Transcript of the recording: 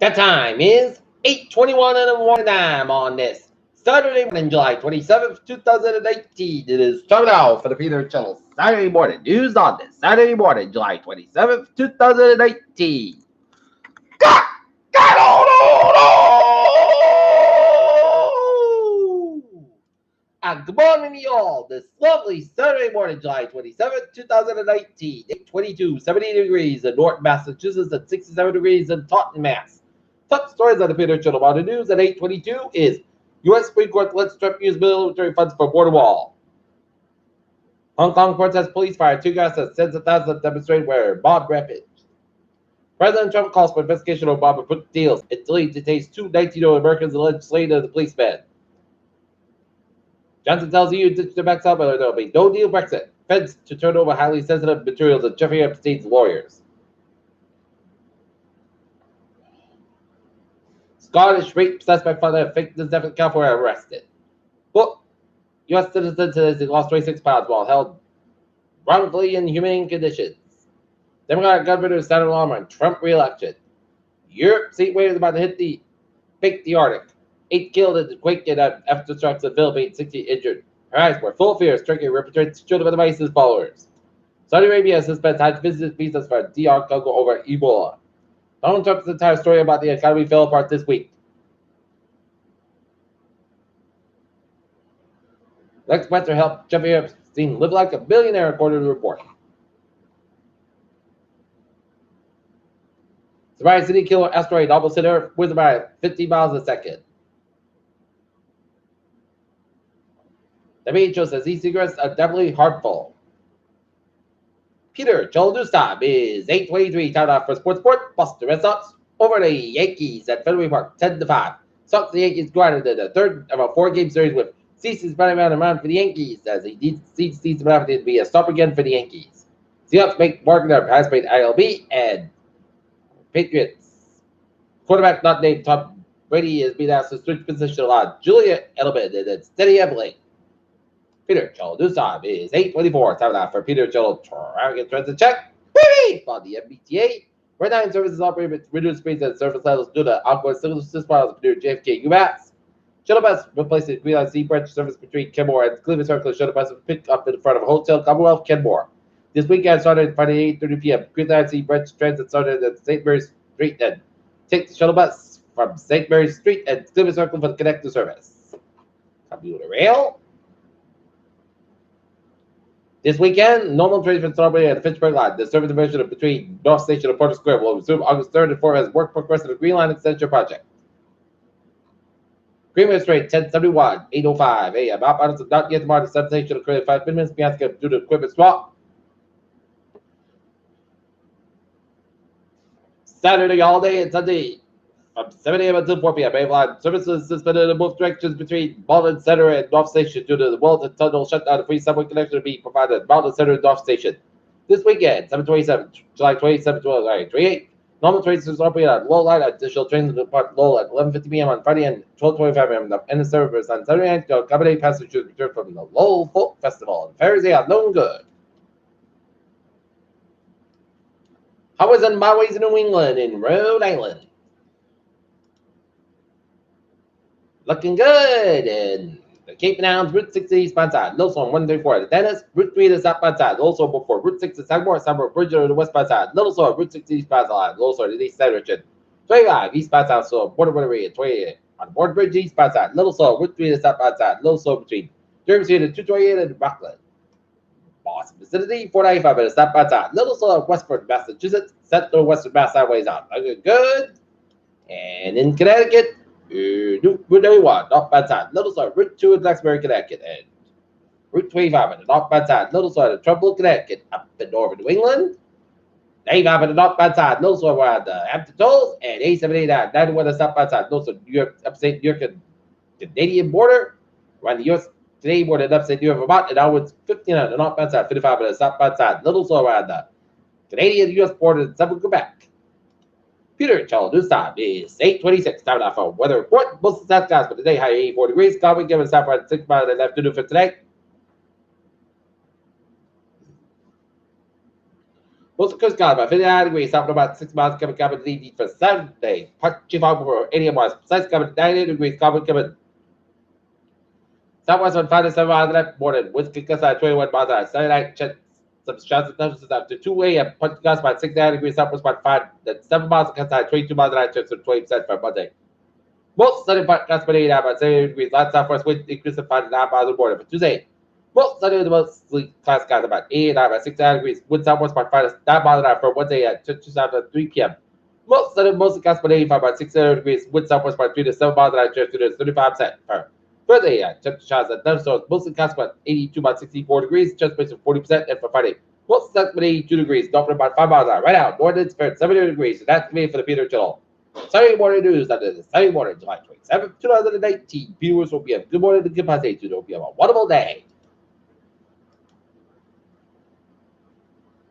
That time is 8:21 in the morning time on this Saturday morning, July 27th, 2018. It is time now for the Peter Channel Saturday morning news on this Saturday morning, July 27th, 2018. God, God, and good morning to you all this lovely Saturday morning, July 27th, 2019. 8:22, 70 degrees in Norton, Massachusetts, and 67 degrees in Taunton, Mass. Top stories on the Peter Channel Morning News at 8:22 is U.S. Supreme Court lets Trump use military funds for border wall. Hong Kong protest police fire two guys that tens of thousands of demonstrate where mob rampage. President Trump calls for investigation of Obama put deals. Italy detains two 19-year-old Americans alleged slaying of the policeman. Johnson tells EU to back up, but there will be no deal Brexit. Feds to turn over highly sensitive material to Jeffrey Epstein's lawyers. Scottish rape suspect found that fake death in California arrested. Book U.S. citizen says he lost 26 pounds while held wrongfully in inhumane conditions. Democratic governor sounded alarm on Trump re-election. Europe seat waves about to hit the Arctic. 8 killed in the quake and aftershocks in the Philippines, 60 injured. Her eyes were full of fear, striking represents children of ISIS followers. Saudi Arabia suspends high business visas for DR Congo over Ebola. Donald Trump's entire story about the economy fell apart this week. Lex Spencer helped Jeffrey Epstein live like a billionaire, according to the report. Surprise city killer asteroid almost hit Earth with about 50 miles a second. WHO says e-cigarettes are definitely harmful. Peter Joel news time is 8:23. Time out for sports report. Plus the Red Sox over the Yankees at Fenway Park, 10-5. Sox the Yankees go out into the third of a 4-game series with Cease's running around for the Yankees as he needs Cease to be a stop again for the Yankees. Seahawks make marking their pass rate ILB, and Patriots quarterback not named Tom Brady is being asked to switch position a lot. Julia Edelman and then Steady Emily. Peter Joel news time is 8:24. Time now for Peter Joel Traffic Transit Check. Beep on the MBTA. Right now, services operate with reduced speeds and service levels due to ongoing signal system files between JFK UMass. Shuttle bus replacing Green Line C branch service between Kenmore and Cleveland Circle. Shuttle bus was picked up in front of Hotel Commonwealth Kenmore. This weekend started Friday 8:30 p.m. Green Line C branch transit started at St. Mary's Street and take the shuttle bus from St. Mary's Street and Cleveland Circle for the connector service. Commuter rail. This weekend, normal trains from Strawberry and the Fitchburg line. The service division between North Station and Porter Square will resume August 3rd and 4th as work progresses on the Green Line Extension Project. Greenway Street, 1071, 8:05 a.m. Outbound is not yet tomorrow. The substation will create 5 minutes beyond due to equipment swap. Saturday all day and Sunday from 7 a.m. until 4 p.m. Mainline services suspended in both directions between Malden Center and North Station due to the Walton Tunnel shutdown. The free subway connection to be provided at Malden Center and North Station. This weekend, 7/27, July 27, 28. Normal trains are operating on Lowell Line. Additional trains will depart Lowell at 11:50 p.m. on Friday and 12:25 p.m. And the service on Saturday night to accommodate passengers return from the Lowell Folk Festival and Thursday are known good. Highways and byways in New England and Rhode Island. Looking good, and the Cape and Islands, Route 60 eastbound side, Little Storm 134 at the Dennis, Route 3 to the southbound side, Little Storm before Route 6 to Sagamore Bridge to the westbound side, Little Storm, Route 60 eastbound side, Little Storm to the east side, Richard, 25 eastbound side, so Border Area, 28 on the Border Bridge eastbound side, Little Storm, Route 3 to the southbound side, Little Storm between Jersey City and 228 and Rockland. Boston vicinity, 495 at the southbound side, Little Storm, Westford, Massachusetts, Central Western Mass Highways out. Looking good. And in Connecticut, Route 91, northbound side, Little Storm, Route 2 in Blacksburg, Connecticut, and Route 25 at the northbound side, Little Storm, Trumbull, Connecticut, up in northern New England. 95 at the northbound side, Little Storm around the Hampton Tolls, and 8789, 91 at the southbound side, Little Storm, New York, upstate New York and Canadian border, around the U.S. Canadian border and upstate New York, Vermont, and onwards 15 at the northbound side, 55 at the southbound side, Little Storm around the Canadian U.S. border and southern Quebec. Peter Joel news time is 8:26. Time now for weather report. Most of the skies for today, high 84 degrees. Calvin given south around 6 miles and afternoon for today. Most coast guard about 59 degrees, south about 6 miles, coming lead for Sunday. Chief for 80 miles, precise coming 98 degrees, coming. Southwest on 5 to 7 miles left, morning. Winds kick us at 21 miles an hour. Sunday night, check some shots of temperatures after 2 a.m. Punch gust about 69 degrees, southwest about 5, then 7 miles of gust 22 miles an hour, chance of 20% for Monday. Most sunny gust by 8 about 70 degrees, light southwest wind increase of 5 to 9 miles a morning for Tuesday. Most sunny, the most class guys about 8 about 69 degrees, wind southwest about 5 to 9 miles an hour for Wednesday at just after 3 p.m. Most sunny, mostly gust by 85 about 60 degrees, wind southwest about 3 to 7 miles an hour, chance of 35% for Thursday, temperature shots at thunderstorms, mostly cast about 82 about 64 degrees, chance of 40%, and for Friday, most sunny about 82 degrees, dropping about 5 miles an hour. Right now, northern spirit 70 degrees, and that's me for the Peter Channel. Sunday morning news under the Sunday morning, July 27th, 2019. Viewers will be a good morning to good day to. It'll be a wonderful day.